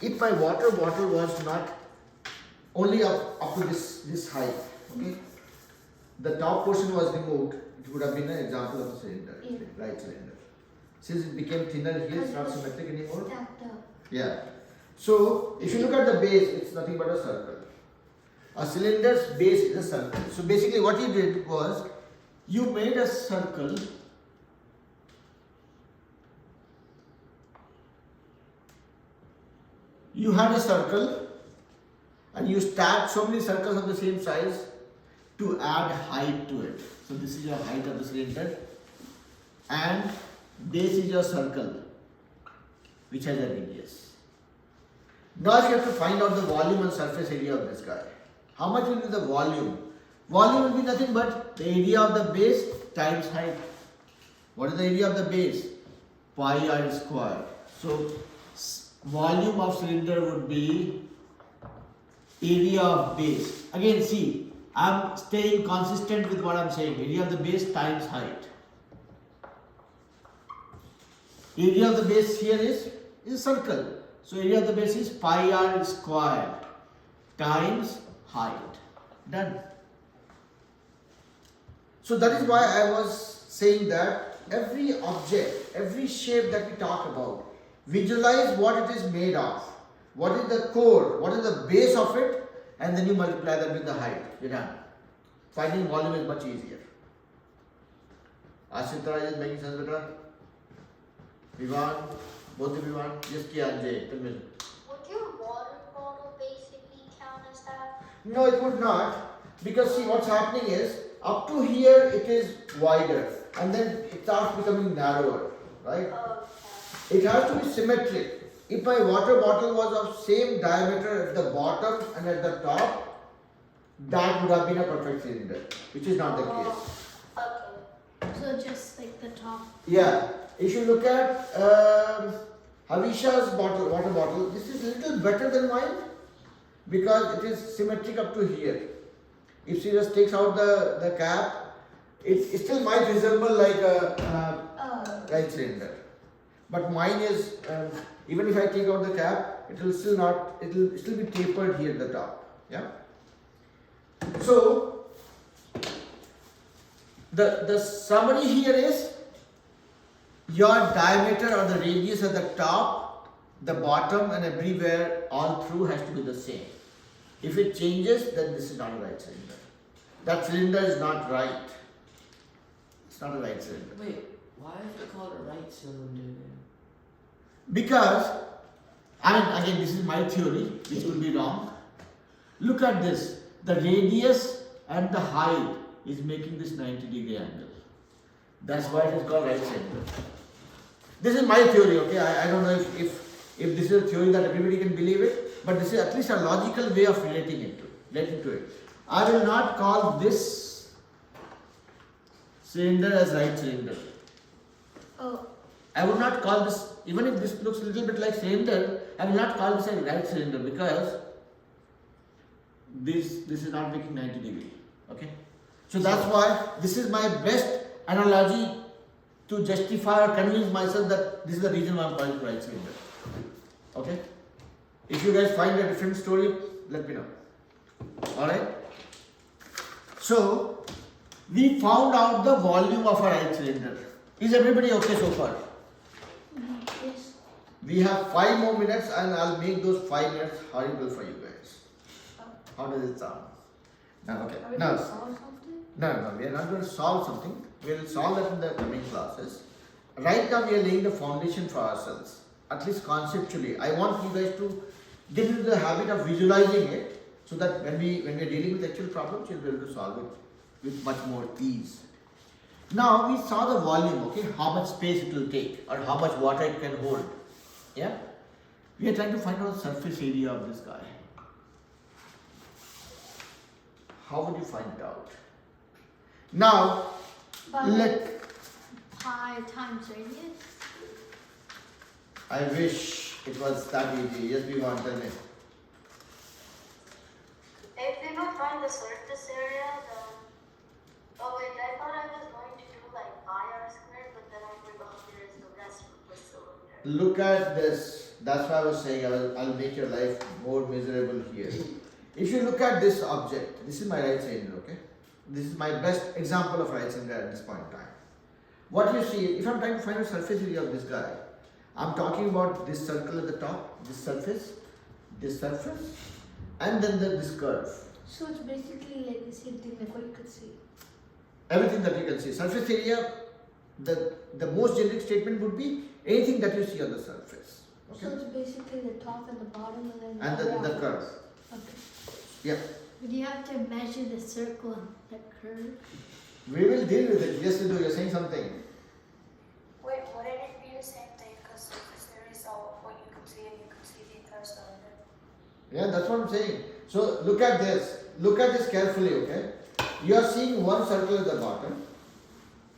If my water bottle was not only up to this height, okay, the top portion was removed, it would have been an example of a cylinder, Yeah. right cylinder. Since it became thinner here, it's not Because symmetric anymore. Stacked up. Yeah. So if you look at the base, it's nothing but a circle. A cylinder's base is a circle. So basically what you did was, you made a circle you had a circle and you stacked so many circles of the same size to add height to it. So this is your height of the cylinder and base is your circle which has a radius. Now you have to find out the volume and surface area of this guy. How much will be the volume? Volume will be nothing but the area of the base times height. What is the area of the base? Pi r squared. So volume of cylinder would be area of base. Again see, I am staying consistent with what I am saying. Area of the base times height. Area of the base here is circle. So area of the base is pi r squared times height. Done. So that is why I was saying that every object, every shape that we talk about, visualize what it is made of, what is the core, what is the base of it, and then you multiply that with the height. You're done. Finding volume is much easier. Ashita is making sense better? Vivan, both of Vivan, just kiya Jay, tell me. Would your water bottle basically count as that? No, it would not, because see what's happening is up to here it is wider and then it starts becoming narrower, right? Okay. It has to be symmetric. If my water bottle was of same diameter at the bottom and at the top, that would have been a perfect cylinder, which is not the case. Okay. So just like the top. Yeah, if you look at Havisha's water bottle, this is little better than mine because it is symmetric up to here. If she just takes out the cap, it still might resemble like a right cylinder. But mine is, even if I take out the cap, it will still be tapered here at the top. Yeah. So the summary here is your diameter or the radius at the top, the bottom, and everywhere all through has to be the same. If it changes, then this is not a right cylinder. That cylinder is not right. It's not a right cylinder. Wait, why is it called a right cylinder then? Because, I mean, again, this is my theory, which will be wrong. Look at this. The radius and the height is making this 90-degree angle. That's why it is called right cylinder. This is my theory, okay? I don't know if this is a theory that everybody can believe it, but this is at least a logical way of relating to it. I will not call this cylinder as right cylinder. Oh, I would not call this, even if this looks a little bit like cylinder, I will not call this a right cylinder because this is not making 90 degree. Okay? So that's why this is my best analogy to justify or convince myself that this is the reason why I'm calling it right cylinder. Okay? If you guys find a different story, let me know. Alright? So, we found out the volume of a right cylinder. Is everybody okay so far? yes. We have 5 more minutes and I'll make those 5 minutes horrible for you guys. How does it sound? No, okay. Are we No, going to solve something? no, we are not going to solve something. We will solve that in the coming classes. Right now we are laying the foundation for ourselves, at least conceptually. I want you guys to get into the habit of visualizing it so that when we are dealing with actual problems, you'll be able to solve it with much more ease. Now we saw the volume, okay, how much space it will take or how much water it can hold. Yeah? We are trying to find out the surface area of this guy. How would you find it out? Now, But let pi times radius. I wish it was that easy. Yes, we want tell me. If we would find the surface area, then... Oh wait, I thought I was going to do like pi r squared, but then I forgot there is the rest of the cylinder. Look at this. That's why I was saying I'll make your life more miserable here. If you look at this object, this is my right cylinder, okay? This is my best example of right cylinder at this point in time. What you see, if I'm trying to find a surface area of this guy, I'm talking about this circle at the top, this surface, and then this curve. So it's basically like the same thing like what you could see. Everything that you can see. Surface area, the most generic statement would be anything that you see on the surface. Okay? So it's basically the top and the bottom and then And the curve. Okay. Yeah. But you have to measure the circle and the curve. We will deal with it. Yes, Sidhu, you're saying something. Wait, wouldn't it be the same thing? Because surface area is all what you can see and you can see the entire cylinder. Yeah, that's what I'm saying. So look at this. Look at this carefully, okay? You are seeing one circle at the bottom,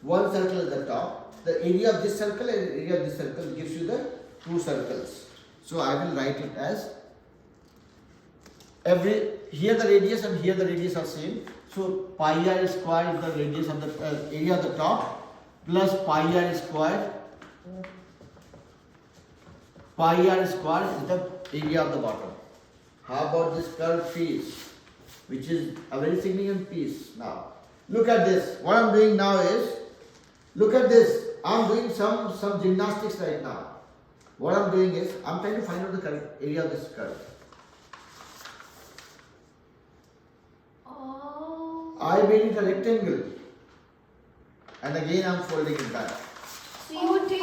one circle at the top. The area of this circle and area of this circle gives you the two circles. So I will write it as here the radius and here the radius are same. So pi r squared is the radius of the area of the top plus pi r squared pi r square is the area of the bottom. How about this curved piece, which is a very significant piece? Now, look at this. What I'm doing now is, look at this. I'm doing some gymnastics right now. What I'm doing is, I'm trying to find out the curve, area of this curve. Oh. I made it a rectangle, and again I'm folding it back. So you would take,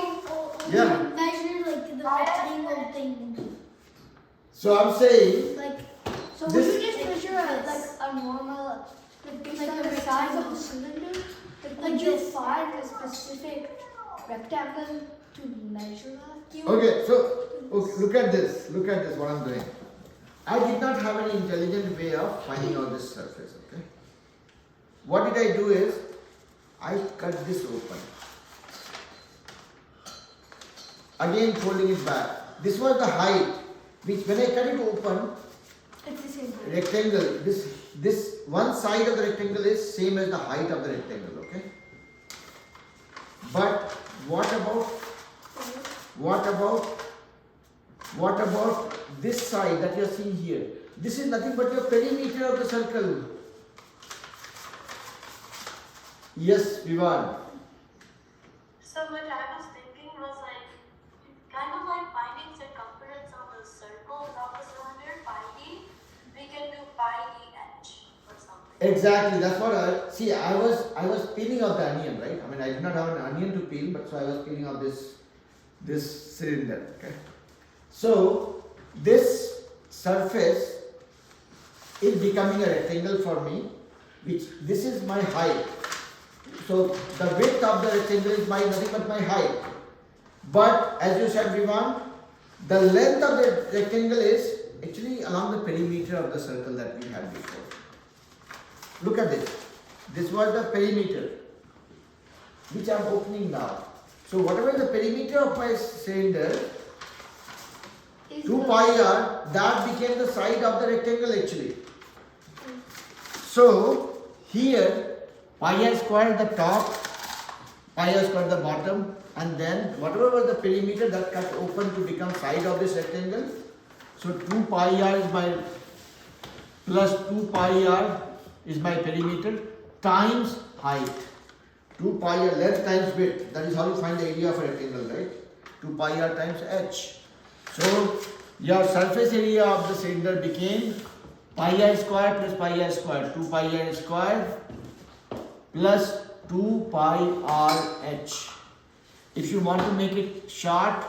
Yeah. measure like the rectangle thing. So I'm saying, Like, So would This- you just measure like a normal, like based Like on a the size of rectangle. the cylinder? Like Like would you this. find a specific rectangle to measure that? you okay, so okay, look at this. Look at this. What I'm doing. I did not have any intelligent way of finding out this surface. Okay. What did I do is, I cut this open. Again folding it back. This was the height, which when I cut it open, It's the same height. rectangle, this one side of the rectangle is same as the height of the rectangle, okay? But what about this side that you are seeing here? This is nothing but your perimeter of the circle. Yes, Vivan. So what I was thinking was like, kind of like finding circumference of a circle without the cylinder, pi d. We can do pi d h or something. Exactly, that's what I see. I was peeling off the onion, right? I mean, I did not have an onion to peel, but so I was peeling off this cylinder. Okay, so this surface is becoming a rectangle for me, which this is my height. So the width of the rectangle is nothing but my height. But as you said, Vivan, the length of the rectangle is actually along the perimeter of the circle that we had before. Look at this. This was the perimeter, which I am opening now. So whatever the perimeter of my cylinder, Is 2 the- pi r, that became the side of the rectangle actually. So here, pi r square the top, pi r square the bottom, and then whatever was the perimeter that cut open to become side of this rectangle. So 2 pi r is my plus 2 pi r is my perimeter times height. 2 pi r length times width. That is how you find the area of a rectangle, right? 2 pi r times h. So your surface area of the cylinder became pi r square plus pi r square. 2 pi r square plus 2 pi r h. If you want to make it short,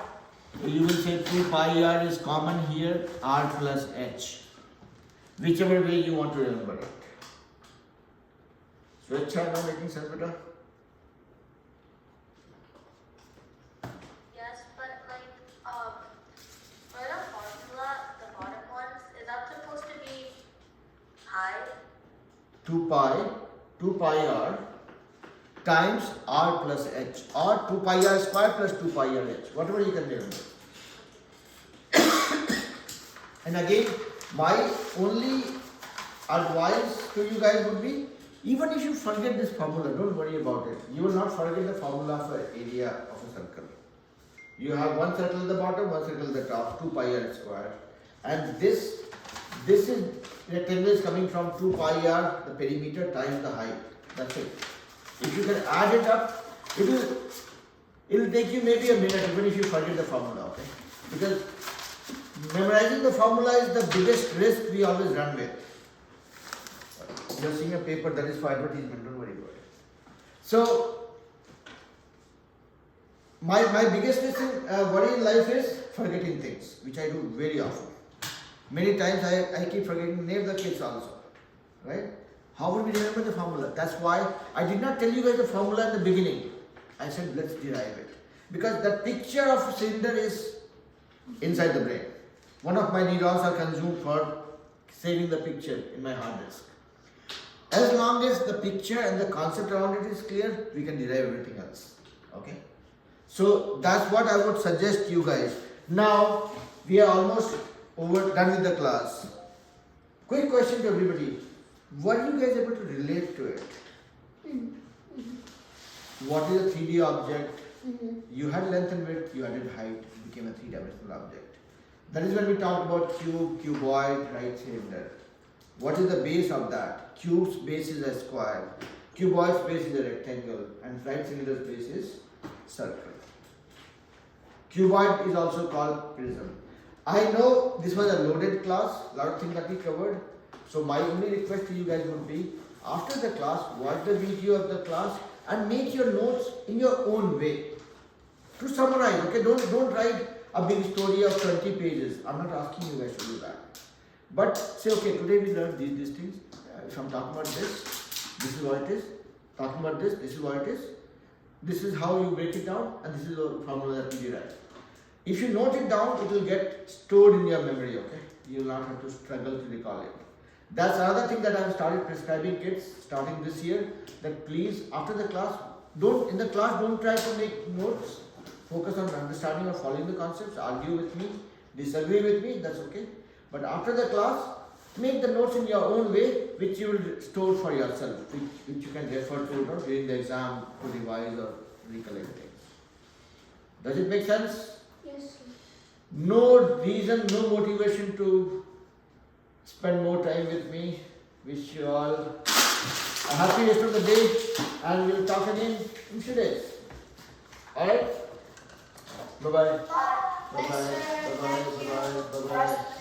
you will say 2 pi r is common here, r plus h. Whichever way you want to remember it. Swechha now making sense, beta? Yes, but like, for the formula, the bottom ones, is that supposed to be high? 2 pi r times r plus h, or 2 pi r square plus 2 pi r h, whatever you can remember. And again, my only advice to you guys would be, even if you forget this formula, don't worry about it. You will not forget the formula for area of a circle. You have one circle at the bottom, one circle at the top, 2 pi r square, and this is rectangle is coming from 2 pi r, the perimeter times the height. That's it. If you can add it up, it will take you maybe a minute, even if you forget the formula. Okay, because memorizing the formula is the biggest risk we always run with. You're seeing a paper that is for advertisement, don't worry about it. So, my biggest risk worry in life is forgetting things, which I do very often. Many times I keep forgetting, name the kids also, right? How would we remember the formula? That's why I did not tell you guys the formula in the beginning. I said let's derive it. Because the picture of a cylinder is inside the brain. One of my neurons are consumed for saving the picture in my hard disk. As long as the picture and the concept around it is clear, we can derive everything else. Okay? So that's what I would suggest you guys. Now we are almost done with the class. Quick question to everybody. Were you guys able to relate to it? What is a 3D object? You had length and width, you added height, it became a three-dimensional object. That is when we talked about cube, cuboid, right cylinder. What is the base of that? Cube's base is a square, cuboid's base is a rectangle, and right cylinder's base is circle. Cuboid is also called prism. I know this was a loaded class, lot of things that we covered. So my only request to you guys would be, after the class, watch the video of the class and make your notes in your own way. To summarize, okay, don't write a big story of 20 pages. I'm not asking you guys to do that. But say, okay, today we learned these things. If I'm talking about this is what it is. Talking about this is what it is. This is how you break it down, and this is the formula that we derive. If you note it down, it will get stored in your memory, okay? You will not have to struggle to recall it. That's another thing that I've started prescribing kids starting this year, that please, after the class, don't try to make notes. Focus on understanding or following the concepts, argue with me, disagree with me, that's okay. But after the class, make the notes in your own way, which you will store for yourself, which you can refer to during the exam to revise or recollect things. Does it make sense? Yes, sir. No reason, no motivation to spend more time with me. Wish you all a happy rest of the day, and we'll talk again in few days. Alright? Bye bye. Bye bye. Bye bye. Bye bye. Bye bye.